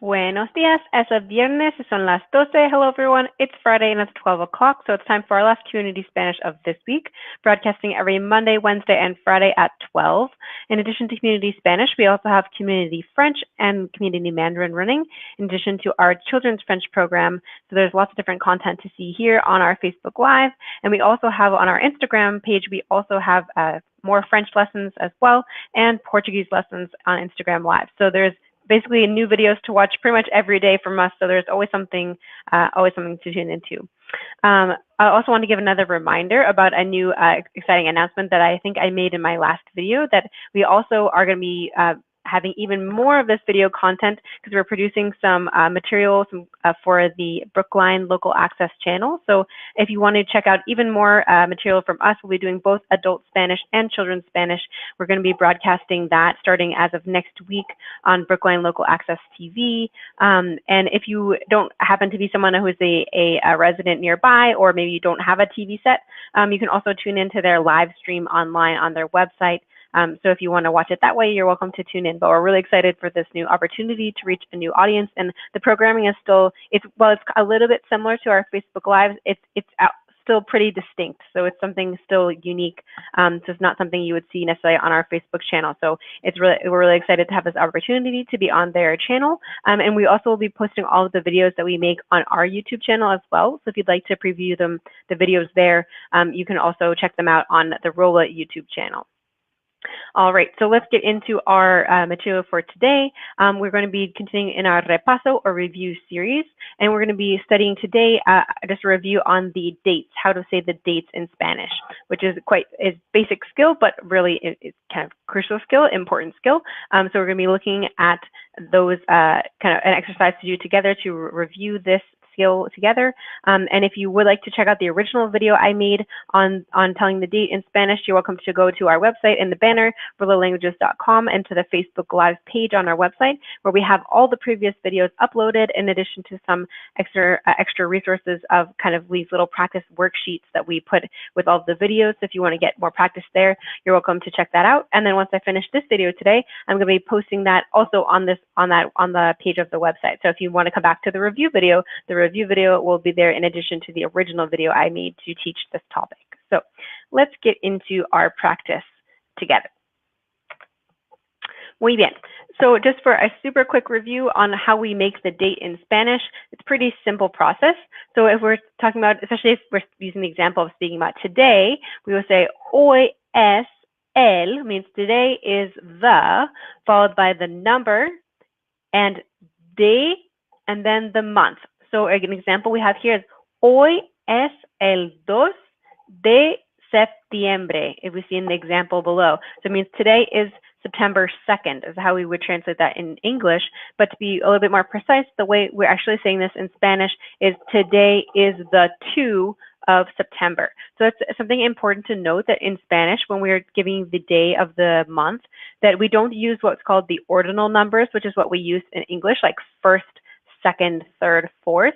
Buenos días. Es el viernes, son las 12. Hello, everyone. It's Friday and it's 12 o'clock, so it's time for our last Community Spanish of this week, broadcasting every Monday, Wednesday, and Friday at 12. In addition to Community Spanish, we also have Community French and Community Mandarin running, in addition to our Children's French program. So there's lots of different content to see here on our Facebook Live, and we also have on our Instagram page, we also have more French lessons as well, and Portuguese lessons on Instagram Live. So there's basically new videos to watch pretty much every day from us, so there's always something to tune into. I also want to give another reminder about a new exciting announcement that I think I made in my last video, that we also are going to be having even more of this video content because we're producing some materials for the Brookline Local Access channel. So if you want to check out even more material from us, we'll be doing both adult Spanish and children's Spanish. We're going to be broadcasting that starting as of next week on Brookline Local Access TV. And if you don't happen to be someone who is a resident nearby, or maybe you don't have a TV set, you can also tune into their live stream online on their website. So if you want to watch it that way, you're welcome to tune in. But we're really excited for this new opportunity to reach a new audience. And the programming is still, it's a little bit similar to our Facebook Lives. It's still pretty distinct. So it's something still unique. So it's not something you would see necessarily on our Facebook channel. So we're really excited to have this opportunity to be on their channel. And we also will be posting all of the videos that we make on our YouTube channel as well. So if you'd like to preview the videos there, you can also check them out on the Rola YouTube channel. All right, so let's get into our material for today. We're going to be continuing in our Repaso or review series, and we're going to be studying today just a review on the dates, how to say the dates in Spanish, which is basic skill, but really it's kind of crucial skill, important skill. So we're going to be looking at those kind of an exercise to do together to review this skill together. And if you would like to check out the original video I made on telling the date in Spanish, you're welcome to go to our website in the banner, rolalanguages.com, and to the Facebook Live page on our website, where we have all the previous videos uploaded, in addition to some extra resources of kind of these little practice worksheets that we put with all the videos. So if you want to get more practice there, you're welcome to check that out. And then once I finish this video today, I'm going to be posting that also on the page of the website. So if you want to come back to the review video will be there in addition to the original video I made to teach this topic. So let's get into our practice together. Muy bien. So just for a super quick review on how we make the date in Spanish, it's a pretty simple process. So if we're talking about, especially if we're using the example of speaking about today, we will say hoy es el, means today is the, followed by the number, and de, and then the month. So an example we have here is hoy es el 2 de septiembre, if we see in the example below. So it means today is September 2nd, is how we would translate that in English. But to be a little bit more precise, the way we're actually saying this in Spanish is today is the 2 of September. So that's something important to note, that in Spanish, when we're giving the day of the month, that we don't use what's called the ordinal numbers, which is what we use in English, like first, second, third, fourth.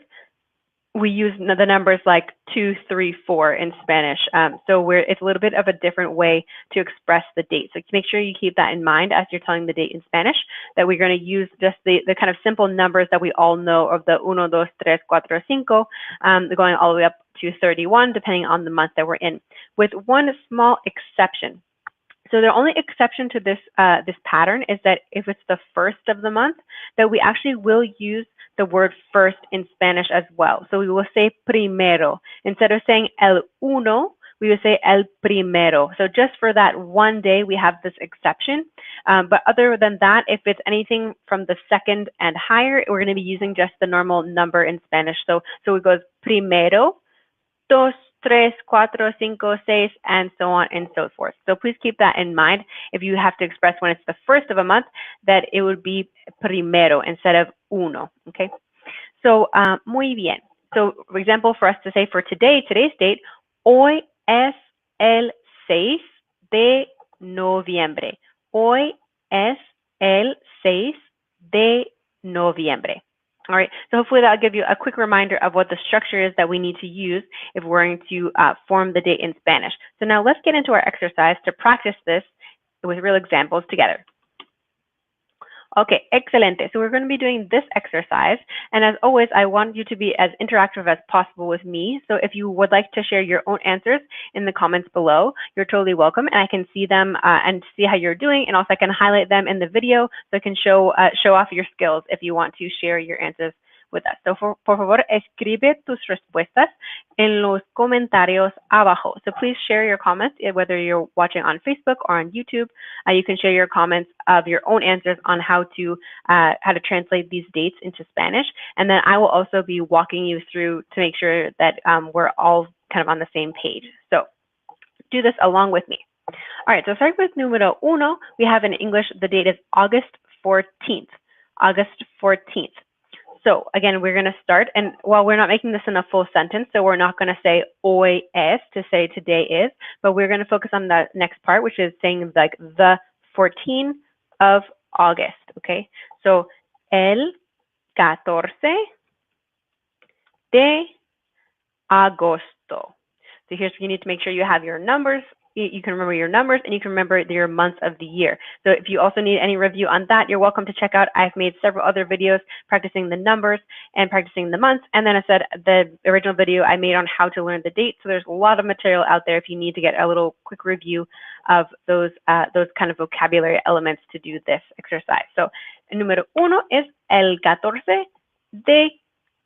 We use the numbers like 2, 3, 4 in Spanish. So it's a little bit of a different way to express the date. So make sure you keep that in mind as you're telling the date in Spanish, that we're going to use just the kind of simple numbers that we all know of the 1, 2, 3, 4, 5, going all the way up to 31, depending on the month that we're in, with one small exception. So the only exception to this pattern is that if it's the first of the month, that we actually will use the word first in Spanish as well. So we will say primero. Instead of saying el uno, we will say el primero. So just for that one day, we have this exception. But other than that, if it's anything from the second and higher, we're going to be using just the normal number in Spanish. So it goes primero, dos, tres, cuatro, cinco, seis, and so on and so forth. So please keep that in mind. If you have to express when it's the first of a month, that it would be primero instead of uno, okay? So, muy bien. So, for example, for us to say for today's date, hoy es el 6 de noviembre. Hoy es el 6 de noviembre. All right, so hopefully that'll give you a quick reminder of what the structure is that we need to use if we're going to form the date in Spanish. So now let's get into our exercise to practice this with real examples together. Okay, excelente. So we're going to be doing this exercise. And as always, I want you to be as interactive as possible with me. So if you would like to share your own answers in the comments below, you're totally welcome. And I can see them and see how you're doing. And also I can highlight them in the video so I can show off your skills if you want to share your answers with us. So por favor, escribe tus respuestas en los comentarios abajo. So please share your comments, whether you're watching on Facebook or on YouTube. You can share your comments of your own answers on how to translate these dates into Spanish. And then I will also be walking you through to make sure that we're all kind of on the same page. So do this along with me. All right, so starting with número uno, we have in English, the date is August 14th. August 14th. So again, we're going to start, and while we're not making this in a full sentence, so we're not going to say hoy es to say today is, but we're going to focus on the next part, which is saying like the 14th of August, okay? So el 14 de agosto. So here's where you need to make sure you have your numbers. You can remember your numbers and you can remember your months of the year. So if you also need any review on that, you're welcome to check out. I've made several other videos practicing the numbers and practicing the months. And then I said the original video I made on how to learn the date. So there's a lot of material out there if you need to get a little quick review of those kind of vocabulary elements to do this exercise. So el número uno es el 14 de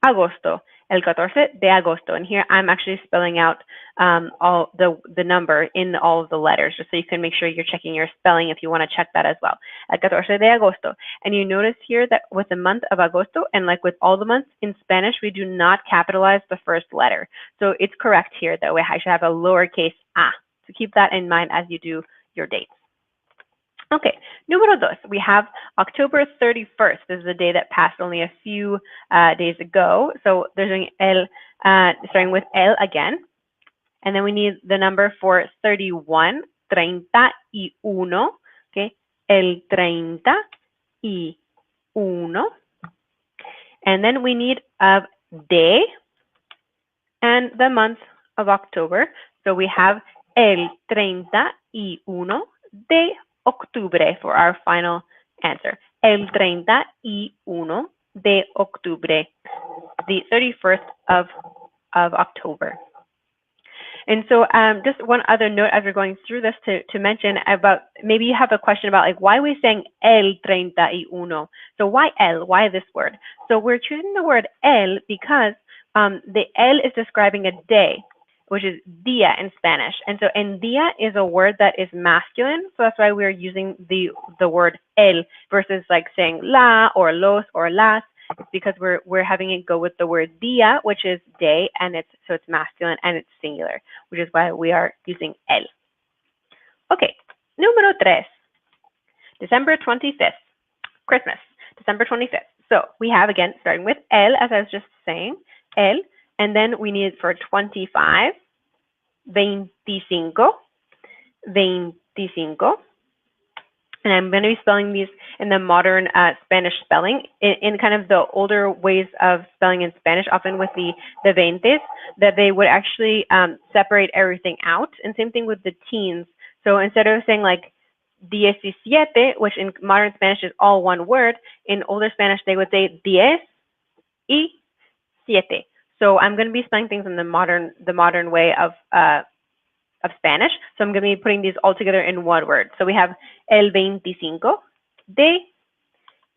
agosto. El 14 de agosto. And here I'm actually spelling out all the number in all of the letters, just so you can make sure you're checking your spelling if you want to check that as well. El 14 de agosto. And you notice here that with the month of agosto, and like with all the months in Spanish, we do not capitalize the first letter. So it's correct here that way I should have a lowercase a. So keep that in mind as you do your dates. Okay, número dos, we have October 31st. This is the day that passed only a few days ago. So there's starting with el again. And then we need the number for 31, 31. Okay, el 31. And then we need of day and the month of October. So we have el 31 de octubre for our final answer. El 31 de octubre, the 31st of October. And so just one other note as we're going through this to mention about, maybe you have a question about like why we're saying el 31. So why el? Why this word? So we're choosing the word el because the el is describing a day, which is dia in Spanish. And so en dia is a word that is masculine. So that's why we're using the word el versus like saying la or los or las. It's because we're having it go with the word dia, which is day, and it's masculine and it's singular, which is why we are using el. Okay, número tres, December 25th, Christmas, December 25th. So we have again, starting with el, as I was just saying, el, and then we need for 25, 25, 25. And I'm going to be spelling these in the modern Spanish spelling. In kind of the older ways of spelling in Spanish, often with the veintes, that they would actually separate everything out. And same thing with the teens. So instead of saying like 17, which in modern Spanish is all one word, in older Spanish they would say 10 y 7. So I'm going to be spelling things in the modern way of Spanish. So I'm going to be putting these all together in one word. So we have el 25 de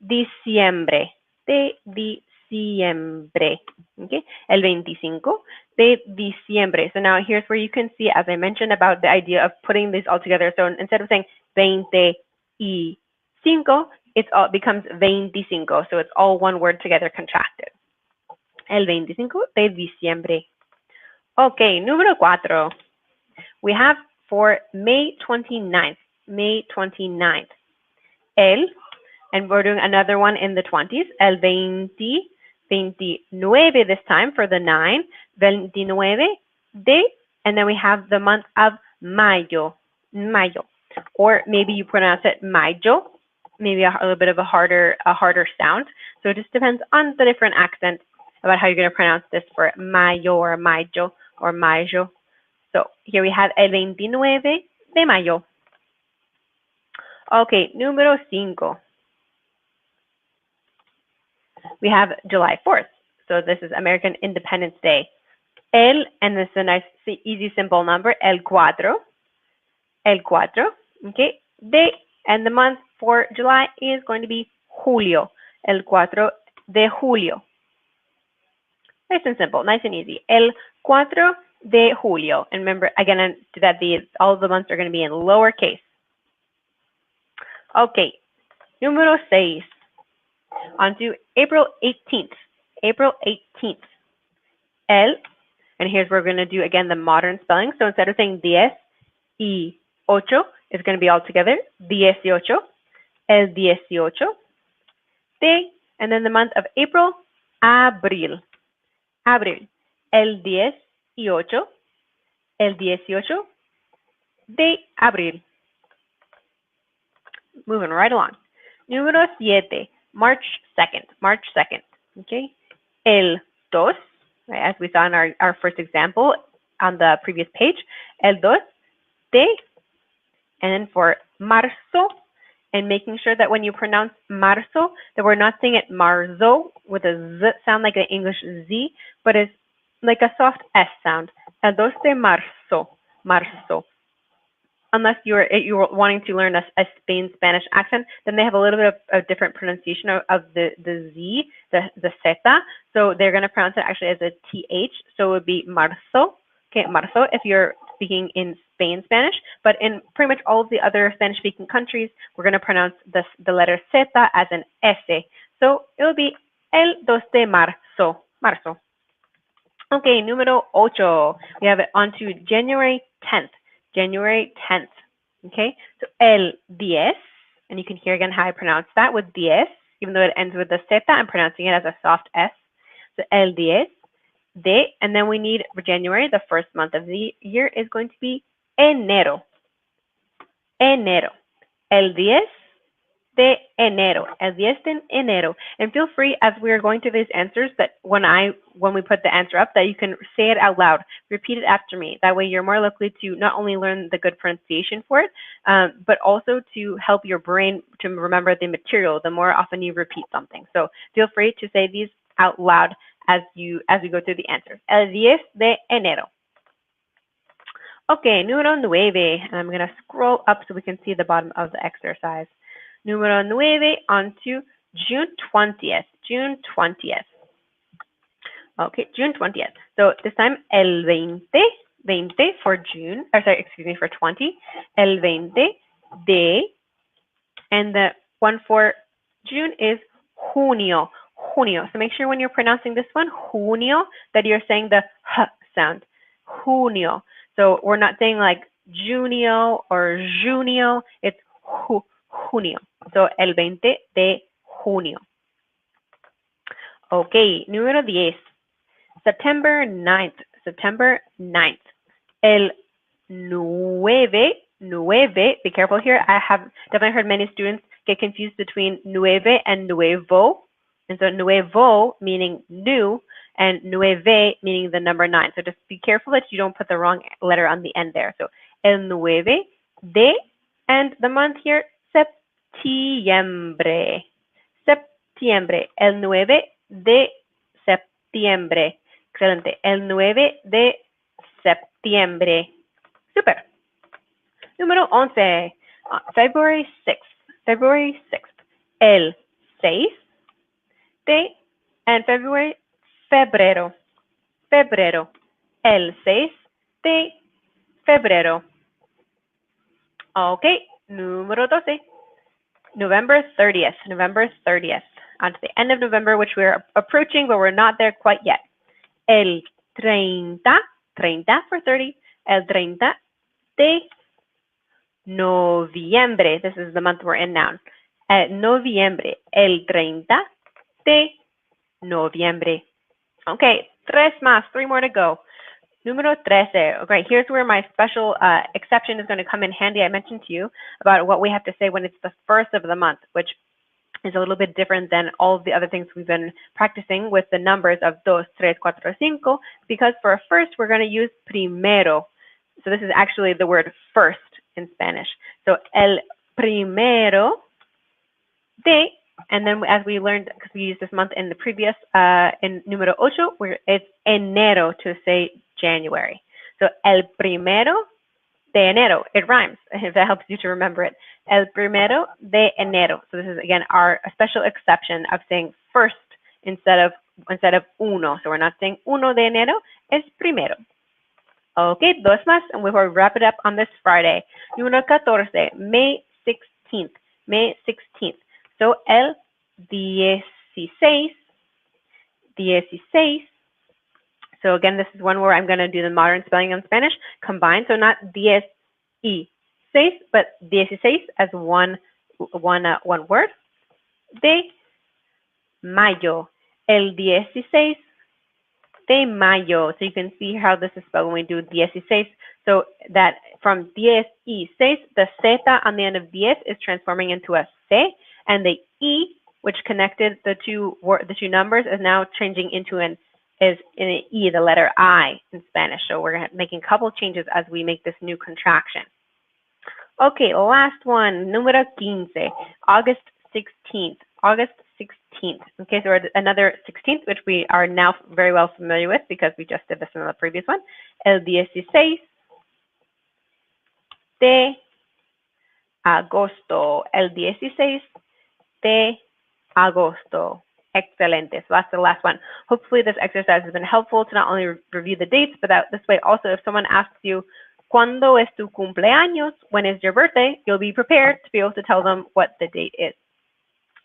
diciembre. De diciembre. Okay, el 25 de diciembre. So now here's where you can see, as I mentioned, about the idea of putting these all together. So instead of saying 25, it becomes 25. So it's all one word together contracted. El 25 de diciembre. Okay, número 4. We have for May 29th, May 29th, el, and we're doing another one in the 20s, el 29 this time for the 9, 29 de, and then we have the month of mayo, mayo, or maybe you pronounce it mayo, maybe a little bit of a harder sound. So it just depends on the different accents about how you're going to pronounce this for mayo or mayo or mayo. So here we have el 29 de mayo. Okay, número 5. we have July 4th. So this is American Independence Day. El, and this is a nice, easy, simple number, el cuatro, okay? De, and the month for July is going to be julio, el 4 de julio. Nice and simple, nice and easy. El 4 de julio. And remember, again, that all of the months are going to be in lowercase. Okay, número 6. On to April 18th. April 18th. El, and here's where we're going to do, again, the modern spelling. So instead of saying 10 y 8, it's going to be all together. 18. El 18. De, and then the month of April, abril. Abril. El 18. El 18 de abril. Moving right along. Número 7. March 2nd. March 2nd. Okay. El 2. Right, as we saw in our first example on the previous page. El 2 de. And then for marzo. And making sure that when you pronounce marzo, that we're not saying it marzo with a z sound like an English Z, but it's like a soft S sound. El 2 de marzo. Marzo. Unless you're wanting to learn a Spain Spanish accent, then they have a little bit of a different pronunciation of the Z, the zeta. So they're going to pronounce it actually as a TH. So it would be marzo. Okay, marzo if you're speaking in Spain Spanish. But in pretty much all of the other Spanish-speaking countries, we're going to pronounce the letter zeta as an S. So it will be el 2 de marzo. Marzo. Okay, número 8. We have it on to January 10th. January 10th. Okay, so el 10, and you can hear again how I pronounce that with 10, even though it ends with the zeta, I'm pronouncing it as a soft S. So el 10 de, and then we need for January, the first month of the year is going to be enero. Enero. El 10 de enero. El 10 de enero. And feel free, as we are going through these answers, that when we put the answer up, that you can say it out loud. Repeat it after me. That way you're more likely to not only learn the good pronunciation for it, but also to help your brain to remember the material the more often you repeat something. So feel free to say these out loud as we go through the answers. El 10 de enero. Okay, número 9. And I'm going to scroll up so we can see the bottom of the exercise. Número 9 on to June 20th. June 20th. Okay, June 20th. So this time, el 20 for June, or sorry, excuse me, for 20. El 20 de, and the one for June is junio. Junio. So make sure when you're pronouncing this one, junio, that you're saying the h sound. Junio. So we're not saying like junio or junio. It's junio. So el 20 de junio. Okay, número 10. September 9th. September 9th. El 9. Be careful here. I have definitely heard many students get confused between nueve and nuevo. And so nuevo meaning new and nueve meaning the number 9. So just be careful that you don't put the wrong letter on the end there. So el 9 de, and the month here, septiembre. Septiembre. El 9 de septiembre. Excelente. El 9 de septiembre. Super. Número 11. February 6th. February 6th. El 6 de, and February, febrero. Febrero. El 6 de febrero. Okay. Número 12. November 30th. November 30th. On to the end of November, which we're approaching, but we're not there quite yet. El 30 for 30. El 30 de noviembre. This is the month we're in now. Noviembre. El 30 de noviembre. Okay, 3 more to go. Número 13. Okay, here's where my special exception is going to come in handy. I mentioned to you about what we have to say when it's the first of the month, which is a little bit different than all of the other things we've been practicing with the numbers of 2, 3, 4, 5, because for a first, we're going to use primero. So this is actually the word first in Spanish. So el primero de And then as we learned, because we used this month in the previous, in número 8, where it's enero to say January. So el primero de enero. It rhymes, if that helps you to remember it. El primero de enero. So this is, again, our special exception of saying first instead of uno. So we're not saying uno de enero, es primero. Okay, dos más, and we will wrap it up on this Friday. Número 14, May 16th. May 16th. So el 16. So again, this is one where I'm going to do the modern spelling in Spanish combined. So not 16, but 16 as one word. De mayo. El 16 de mayo. So you can see how this is spelled when we do 16. So that from 16, the zeta on the end of 10 is transforming into a C, and the E, which connected the two numbers, is now changing into an E, the letter I in Spanish. So we're making a couple changes as we make this new contraction. Okay, last one, número 15, August 16th. August 16th. Okay, so we're another 16th, which we are now very well familiar with because we just did this in the previous one. El 16 de agosto. El 16 de agosto. Excelente. So that's the last one. Hopefully this exercise has been helpful to not only review the dates, but this way also if someone asks you, ¿Cuándo es tu cumpleaños? When is your birthday? You'll be prepared to be able to tell them what the date is.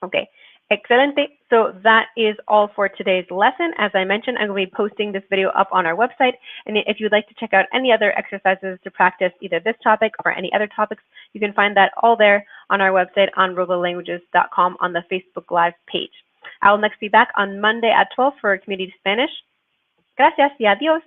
Okay, excelente. So that is all for today's lesson. As I mentioned, I'm going to be posting this video up on our website. And if you'd like to check out any other exercises to practice either this topic or any other topics, you can find that all there on our website on rolalanguages.com on the Facebook Live page. I will next be back on Monday at 12 for Community Spanish. Gracias y adiós.